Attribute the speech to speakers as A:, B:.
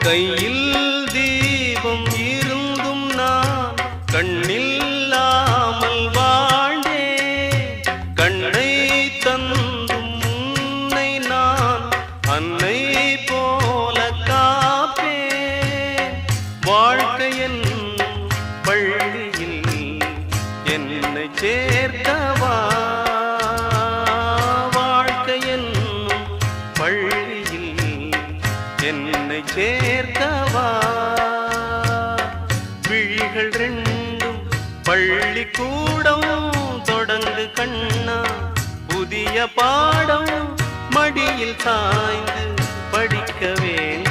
A: கையில் தீபம் இருந்தும் நான் கண்ணில்லாமல் வாழ்ந்தேன். கண்ணை தந்தும் உன்னை நான் அன்னை போல காப்பேன். வாழ்க்கையின் பள்ளியில் என்னை சேர்த்தவா, வாழ்க்கையின் பள்ளியில் என்னை சேர்த்தவா. விழிகள் ரெண்டும் பள்ளிக்கூடம் தொடங்கு கண்ணா, புதிய பாடம் மடியில் சாய்ந்து படிக்க வேண்டும்.